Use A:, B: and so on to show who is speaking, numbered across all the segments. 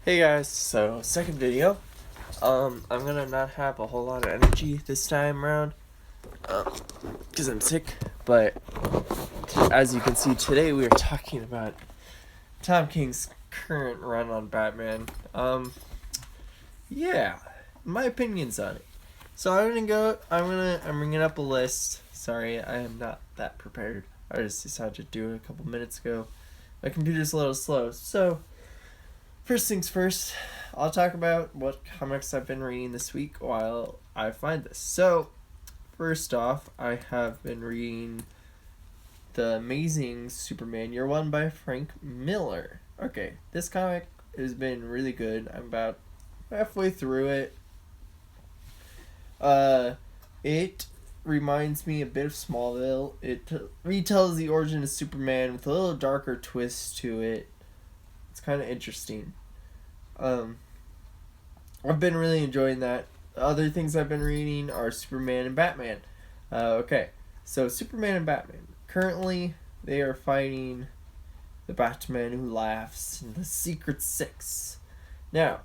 A: Hey guys, so second video. I'm gonna not have a whole lot of energy this time around, because I'm sick. But as you can see today, we are talking about Tom King's current run on Batman. Yeah, my opinions on it. So I'm bringing up a list. Sorry, I am not that prepared. I just decided to do it a couple minutes ago. My computer's a little slow, so first things first, I'll talk about what comics I've been reading this week while I find this. So, first off, I have been reading The Amazing Superman Year One by Frank Miller. Okay, this comic has been really good. I'm about halfway through it. It reminds me a bit of Smallville. It retells the origin of Superman with a little darker twist to it. It's kind of interesting. I've been really enjoying that. Other things I've been reading are Superman and Batman. Okay, so Superman and Batman. Currently, they are fighting the Batman Who Laughs and the Secret Six. Now,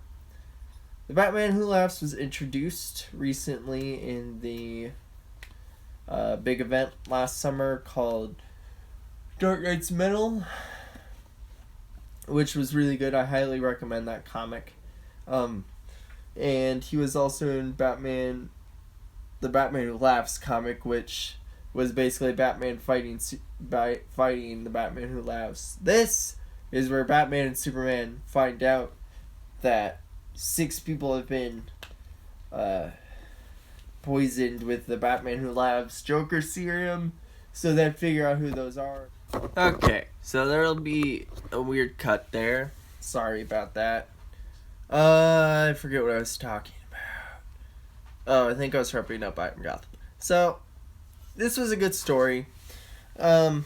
A: the Batman Who Laughs was introduced recently in the big event last summer called Dark Knight's Metal, which was really good. I highly recommend that comic. And he was also in the Batman Who Laughs comic, which was basically Batman fighting the Batman Who Laughs. This is where Batman and Superman find out that 6 people have been poisoned with the Batman Who Laughs Joker serum, so they figure out who those are. Okay, so there'll be a weird cut there. Sorry about that. I forget what I was talking about. Oh, I think I was wrapping up Iron Gotham. So, this was a good story. It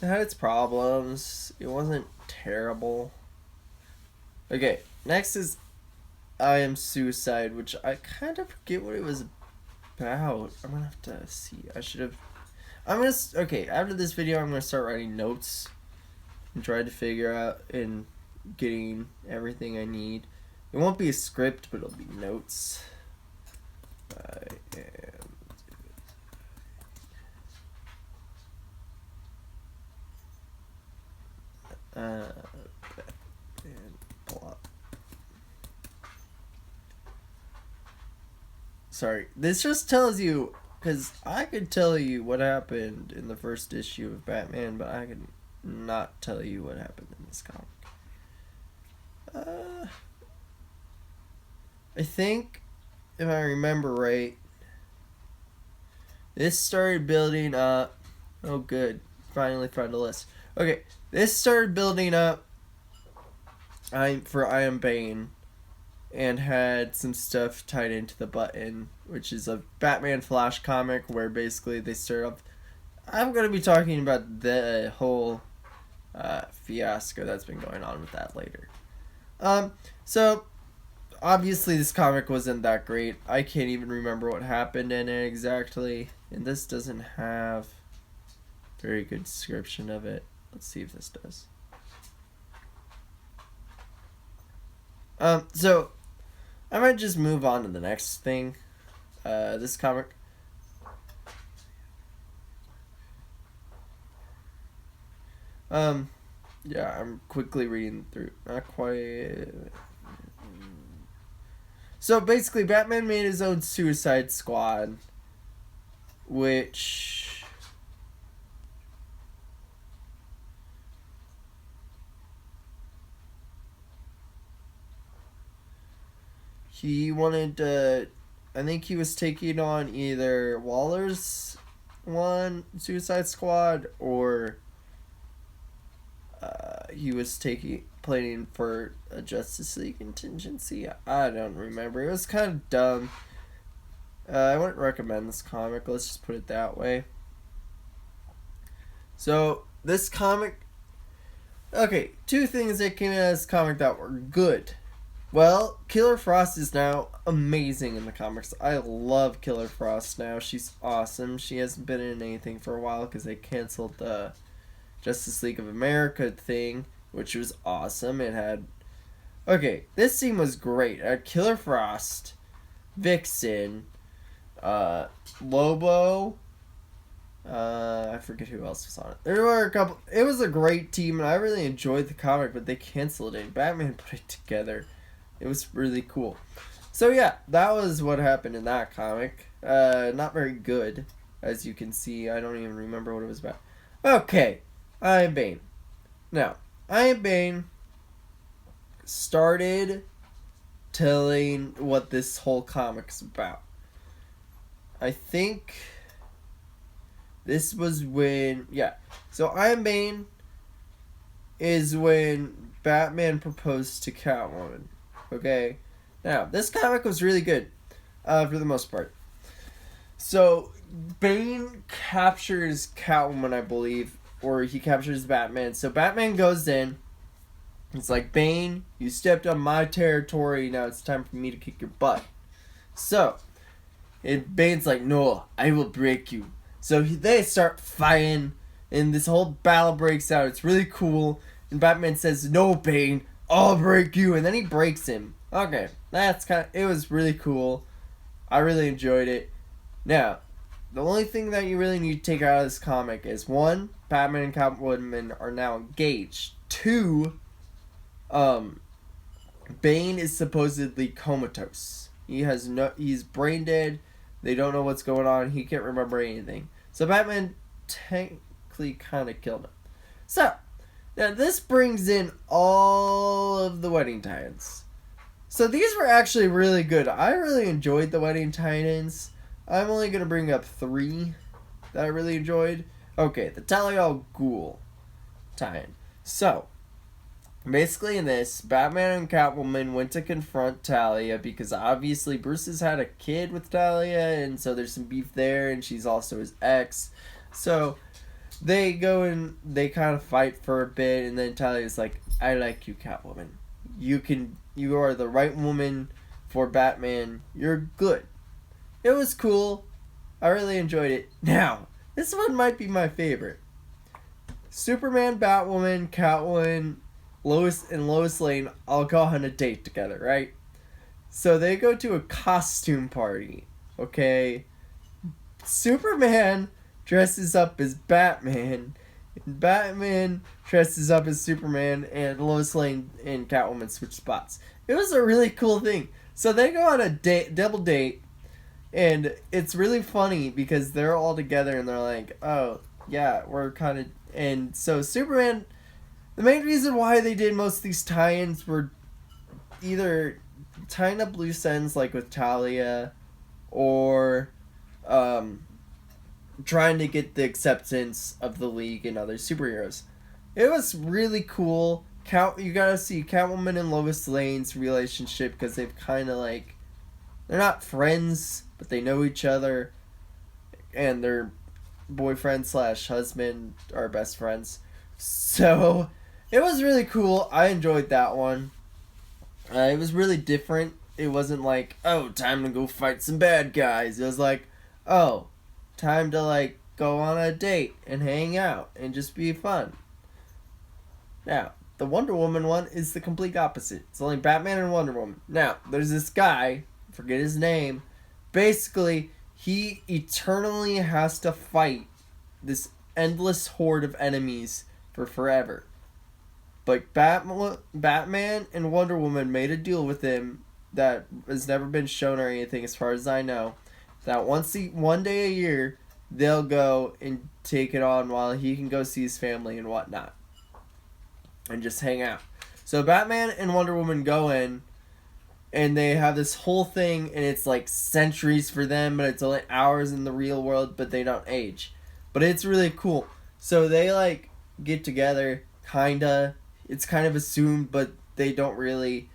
A: had its problems. It wasn't terrible. Okay, next is I Am Suicide, which I kind of forget what it was about. I'm gonna have to see. Okay, after this video, I'm gonna start writing notes and try to figure out and getting everything I need. It won't be a script, but it'll be notes. I am and plot. Sorry, this just tells you, because I could tell you what happened in the first issue of Batman, but I could not tell you what happened in this comic. I think, if I remember right, this started building up. Oh, good. Finally found a list. Okay, this started building up for I Am Bane and had some stuff tied into the Button, which is a Batman Flash comic where basically they start off. I'm going to be talking about the whole fiasco that's been going on with that later. So obviously this comic wasn't that great. I can't even remember what happened in it exactly, and this doesn't have a very good description of it. Let's see if this does. So I might just move on to the next thing. This comic. Yeah, I'm quickly reading through. Not quite. So basically, Batman made his own Suicide Squad, which he wanted to. I think he was taking on either Waller's one Suicide Squad or he was planning for a Justice League contingency. I don't remember. It was kind of dumb. I wouldn't recommend this comic. Let's just put it that way. So this comic. Okay, 2 things that came out of this comic that were good. Well, Killer Frost is now amazing in the comics. I love Killer Frost now. She's awesome. She hasn't been in anything for a while because they canceled the Justice League of America thing, which was awesome. It had Okay, this team was great. Killer Frost, Vixen, Lobo. I forget who else was on it. There were a couple. It was a great team, and I really enjoyed the comic. But they canceled it. Batman put it together. It was really cool. So yeah, that was what happened in that comic. Not very good, as you can see. I don't even remember what it was about. Okay, I Am Bane. Now, I Am Bane started telling what this whole comic's about. I think this was when, yeah. So I Am Bane is when Batman proposed to Catwoman. Okay? Now, this comic was really good, for the most part. So, Bane captures Catwoman, I believe, or he captures Batman. So Batman goes in. He's like, Bane, you stepped on my territory. Now it's time for me to kick your butt. So, Bane's like, no, I will break you. So they start fighting, and this whole battle breaks out. It's really cool. And Batman says, no, Bane, I'll break you. And then he breaks him. Okay, it was really cool. I really enjoyed it. Now, the only thing that you really need to take out of this comic is, one, Batman and Catwoman are now engaged. Two, Bane is supposedly comatose. He's brain dead. They don't know what's going on. He can't remember anything. So Batman technically kind of killed him. So, now this brings in all of the Wedding Titans. So these were actually really good. I really enjoyed the Wedding Titans. I'm only going to bring up 3 that I really enjoyed. Okay, the Talia al Ghul tie-in. So, basically in this, Batman and Catwoman went to confront Talia because obviously Bruce has had a kid with Talia, and so there's some beef there, and she's also his ex. So they go and they kind of fight for a bit, and then Talia's like, I like you, Catwoman. You are the right woman for Batman. You're good. It was cool. I really enjoyed it. Now, this one might be my favorite. Superman, Batwoman, Catwoman, Lois Lane all go on a date together, right? So they go to a costume party, okay? Superman dresses up as Batman, and Batman dresses up as Superman, and Lois Lane and Catwoman switch spots. It was a really cool thing. So they go on a double date, and it's really funny because they're all together and they're like, oh, yeah, we're kind of... And so Superman... The main reason why they did most of these tie-ins were either tying up loose ends like with Talia, or trying to get the acceptance of the League and other superheroes. It was really cool. You gotta see Catwoman and Lois Lane's relationship, because they've kind of like... They're not friends, but they know each other, and their boyfriend / husband are best friends. So... It was really cool. I enjoyed that one. It was really different. It wasn't like, oh, time to go fight some bad guys. It was like, oh, time to like go on a date and hang out and just be fun. Now, the Wonder Woman one is the complete opposite. It's only Batman and Wonder Woman. Now, there's this guy, forget his name. Basically, he eternally has to fight this endless horde of enemies for forever. But Batman and Wonder Woman made a deal with him that has never been shown or anything, as far as I know, that one day a year, they'll go and take it on while he can go see his family and whatnot. And just hang out. So Batman and Wonder Woman go in, and they have this whole thing, and it's like centuries for them, but it's only hours in the real world, but they don't age. But it's really cool. So they like get together, kinda. It's kind of assumed, but they don't really.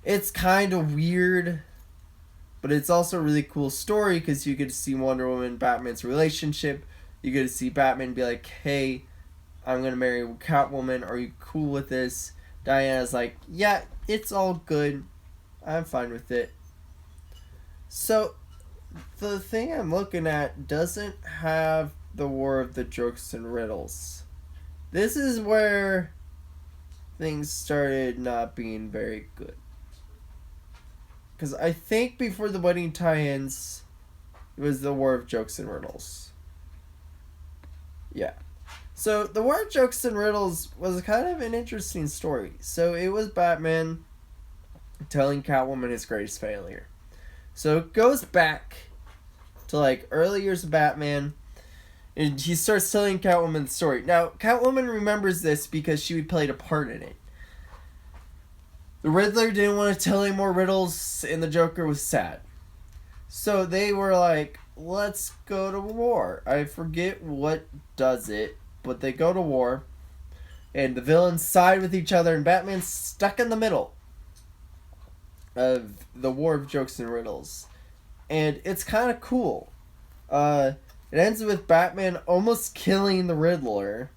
A: It's kind of weird, but it's also a really cool story because you get to see Wonder Woman and Batman's relationship. You get to see Batman be like, hey, I'm going to marry Catwoman. Are you cool with this? Diana's like, yeah, it's all good. I'm fine with it. So, the thing I'm looking at doesn't have the War of the Jokes and Riddles. This is where things started not being very good. Because I think before the wedding tie-ins, it was the War of Jokes and Riddles. Yeah. So the War of Jokes and Riddles was kind of an interesting story. So it was Batman telling Catwoman his greatest failure. So it goes back to like early years of Batman, and he starts telling Catwoman the story. Now, Catwoman remembers this because she played a part in it. The Riddler didn't want to tell any more riddles, and the Joker was sad. So they were like, let's go to war. I forget what does it, but they go to war, and the villains side with each other, and Batman's stuck in the middle of the War of Jokes and Riddles. And it's kind of cool. It ends with Batman almost killing the Riddler.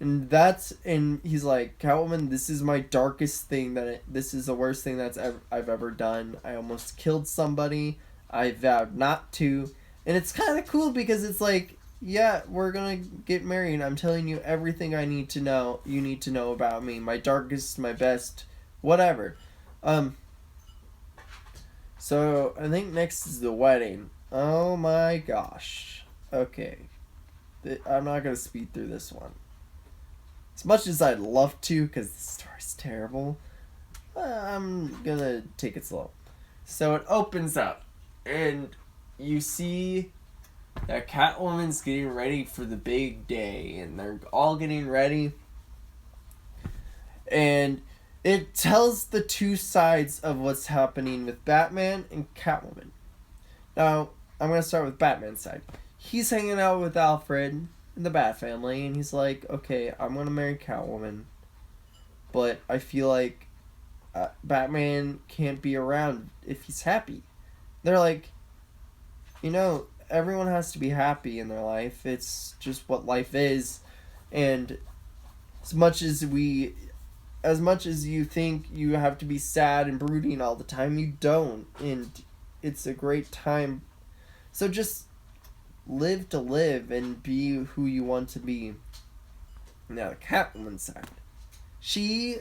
A: And he's like, Catwoman, this is my darkest thing, this is the worst thing I've ever done. I almost killed somebody. I vowed not to. And it's kind of cool because it's like, yeah, we're gonna get married. I'm telling you everything I need to know. You need to know about me. My darkest, my best, whatever. So I think next is the wedding. Oh my gosh. Okay. I'm not gonna speed through this one. As much as I'd love to, because the story's terrible, I'm gonna take it slow. So it opens up, and you see that Catwoman's getting ready for the big day, and they're all getting ready. And it tells the two sides of what's happening with Batman and Catwoman. Now, I'm gonna start with Batman's side. He's hanging out with Alfred in the Bat family, and he's like, okay, I'm gonna marry Catwoman, but I feel like Batman can't be around if he's happy. They're like, everyone has to be happy in their life. It's just what life is, and as much as you think you have to be sad and brooding all the time, you don't, and it's a great time. So just live to live and be who you want to be. Now, the Catwoman side. She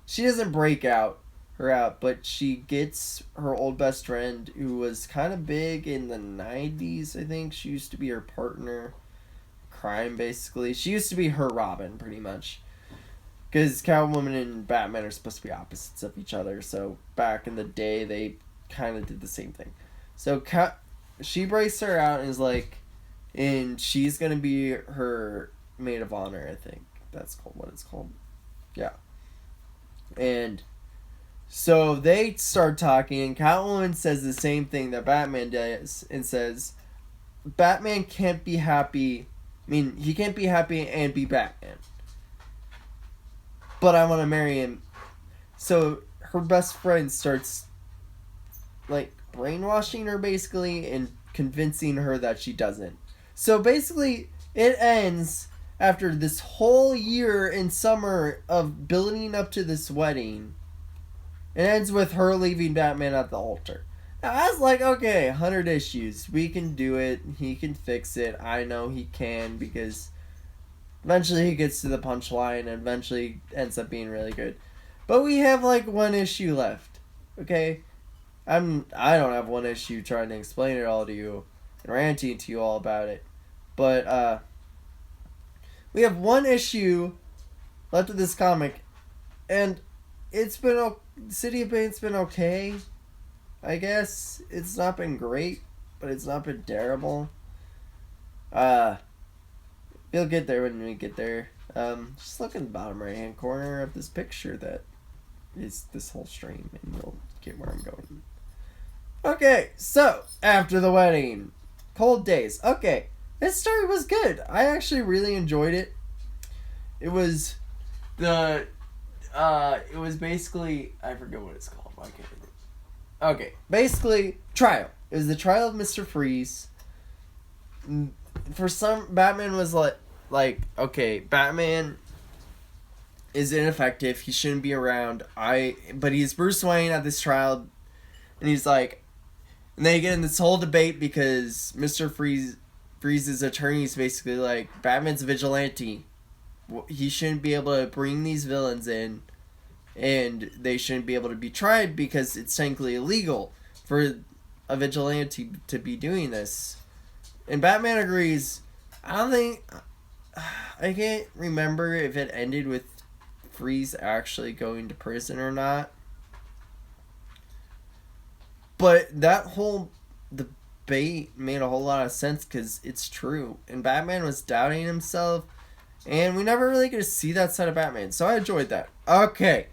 A: doesn't break her out, but she gets her old best friend, who was kind of big in the 90s, I think. She used to be her partner. Crime, basically. She used to be her Robin, pretty much. Because Catwoman and Batman are supposed to be opposites of each other, so back in the day, they kind of did the same thing. So she breaks her out and is like, and she's gonna be her maid of honor, I think. That's what it's called. Yeah. And so they start talking, and Catwoman says the same thing that Batman does, and says, Batman can't be happy. He can't be happy and be Batman. But I want to marry him. So her best friend starts, like, brainwashing her, basically, and convincing her that she doesn't. So basically, it ends after this whole year in summer of building up to this wedding. It ends with her leaving Batman at the altar. Now, I was like, okay, 100 issues. We can do it. He can fix it. I know he can, because eventually he gets to the punchline and eventually ends up being really good. But we have like one issue left. Okay? I don't have one issue trying to explain it all to you and ranting to you all about it. But we have one issue left of this comic, and it's been City of Bane's been okay. I guess it's not been great, but it's not been terrible. We'll get there when we get there. Just look in the bottom right hand corner of this picture that is this whole stream, and you'll get where I'm going. Okay, so after the wedding, cold days. Okay, this story was good. I actually really enjoyed it. It was it was basically, I forget what it's called. I can't remember. Okay, basically, trial. It was the trial of Mr. Freeze. For some, Batman was like, okay, Batman is ineffective. He shouldn't be around. But he's Bruce Wayne at this trial, and he's like, and they get in this whole debate because Mr. Freeze's attorney is basically like, Batman's a vigilante. he shouldn't be able to bring these villains in, and they shouldn't be able to be tried because it's technically illegal for a vigilante to be doing this. And Batman agrees. I don't think... I can't remember if it ended with Freeze actually going to prison or not. But that whole debate made a whole lot of sense because it's true. And Batman was doubting himself. And we never really get to see that side of Batman. So I enjoyed that. Okay.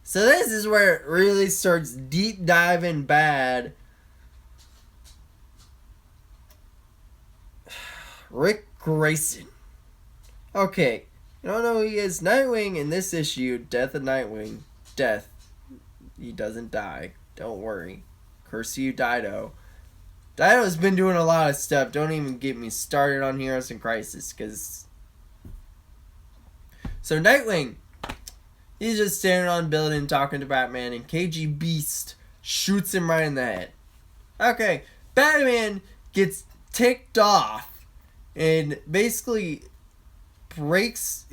A: So this is where it really starts deep diving bad. Rick Grayson. Okay. You don't know who he is. Nightwing in this issue. Death of Nightwing. Death. He doesn't die. Don't worry. Curse you, Dido. Dido's been doing a lot of stuff. Don't even get me started on Heroes in Crisis. So Nightwing. He's just standing on a building talking to Batman, and KG Beast shoots him right in the head. Okay, Batman gets ticked off and basically breaks...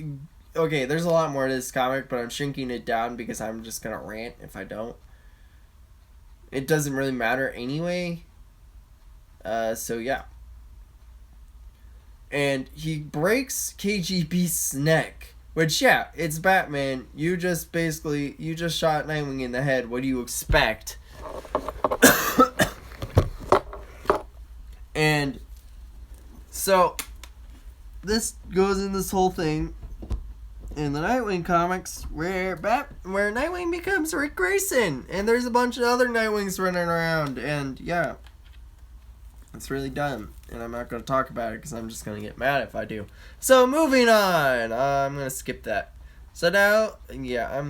A: Okay, there's a lot more to this comic, but I'm shrinking it down because I'm just going to rant if I don't. It doesn't really matter anyway. So yeah. And he breaks KG Beast's neck. Which, yeah, it's Batman. You just shot Nightwing in the head. What do you expect? And so this goes in this whole thing in the Nightwing comics where Nightwing becomes Rick Grayson, and there's a bunch of other Nightwings running around, and yeah, it's really dumb, and I'm not going to talk about it because I'm just going to get mad if I do. So moving on, I'm going to skip that. So now, yeah,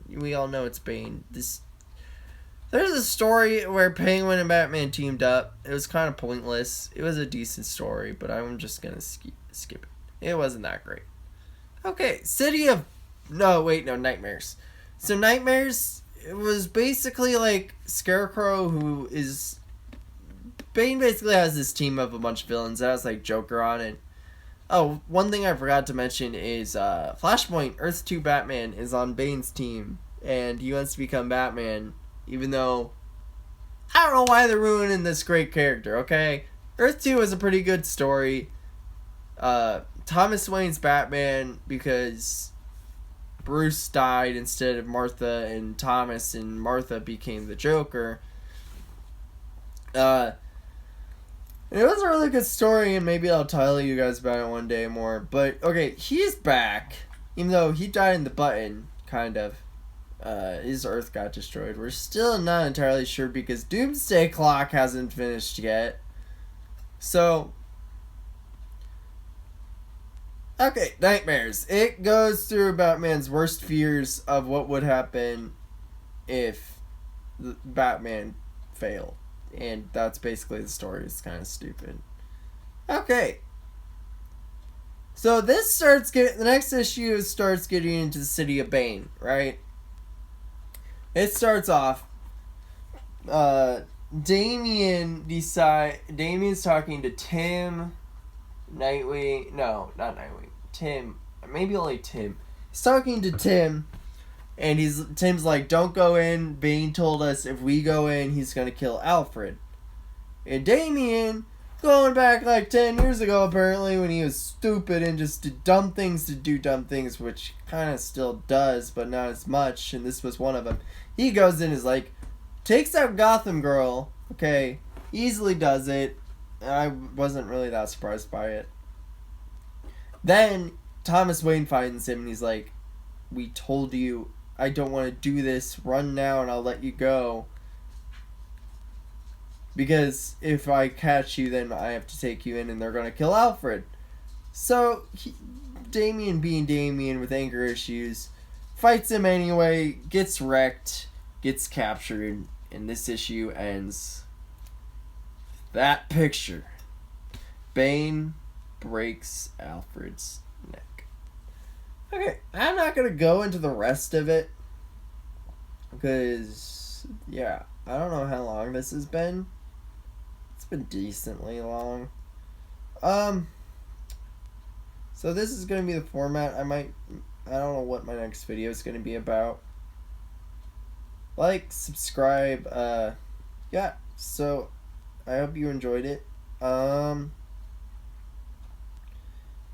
A: we all know it's Bane. There's a story where Penguin and Batman teamed up. It was kind of pointless. It was a decent story, but I'm just going to skip it. It wasn't that great. Okay, Nightmares. So Nightmares, it was basically like Scarecrow, who is... Bane basically has this team of a bunch of villains that has like Joker on it. Oh, one thing I forgot to mention is Flashpoint, Earth 2 Batman, is on Bane's team, and he wants to become Batman, even though I don't know why they're ruining this great character, okay? Earth 2 is a pretty good story. Thomas Wayne's Batman because Bruce died instead of Martha, and Thomas and Martha became the Joker. It was a really good story, and maybe I'll tell you guys about it one day more. But, okay, he's back. Even though he died in the button, kind of. His Earth got destroyed. We're still not entirely sure because Doomsday Clock hasn't finished yet. So, okay, Nightmares. It goes through Batman's worst fears of what would happen if Batman failed. And that's basically the story. It's kind of stupid. Okay. So the next issue starts getting into the city of Bane, right? It starts off, Damian's talking to Tim, Nightwing, no, not Nightwing, Tim, maybe only Tim. He's talking to Tim, and Tim's like, don't go in. Bane told us if we go in, he's going to kill Alfred. And Damian, going back like 10 years ago, apparently, when he was stupid and just did dumb things to do dumb things, which kind of still does, but not as much, and this was one of them. He goes in and is like, takes out Gotham Girl, okay, easily does it. I wasn't really that surprised by it. Then Thomas Wayne finds him, and he's like, we told you, I don't want to do this. Run now and I'll let you go. Because if I catch you, then I have to take you in and they're going to kill Alfred. So, Damian being Damian with anger issues, fights him anyway, gets wrecked, gets captured, and this issue ends. That picture. Bane breaks Alfred's neck. Okay, I'm not going to go into the rest of it. Because, yeah, I don't know how long this has been. It's been decently long. So this is going to be the format. I don't know what my next video is going to be about. Like, subscribe, yeah. So I hope you enjoyed it.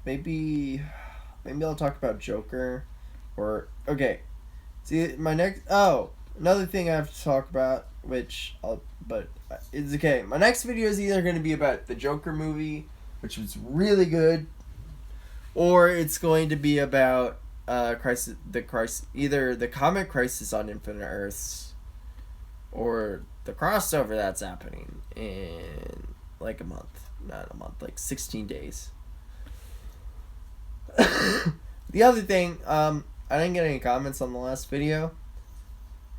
A: Maybe I'll talk about Joker, or okay. See, another thing I have to talk about, but it's okay. My next video is either going to be about the Joker movie, which was really good, or it's going to be about either the comic Crisis on Infinite Earths, or the crossover that's happening in like not a month, like 16 days. The other thing, I didn't get any comments on the last video.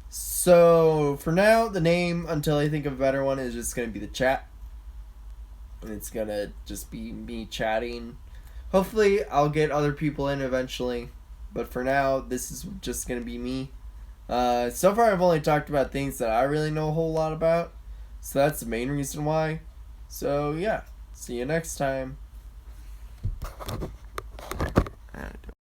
A: So, for now, the name, until I think of a better one, is just going to be the chat. And it's going to just be me chatting. Hopefully, I'll get other people in eventually. But for now, this is just going to be me. So far, I've only talked about things that I really know a whole lot about. So that's the main reason why. So, yeah. See you next time.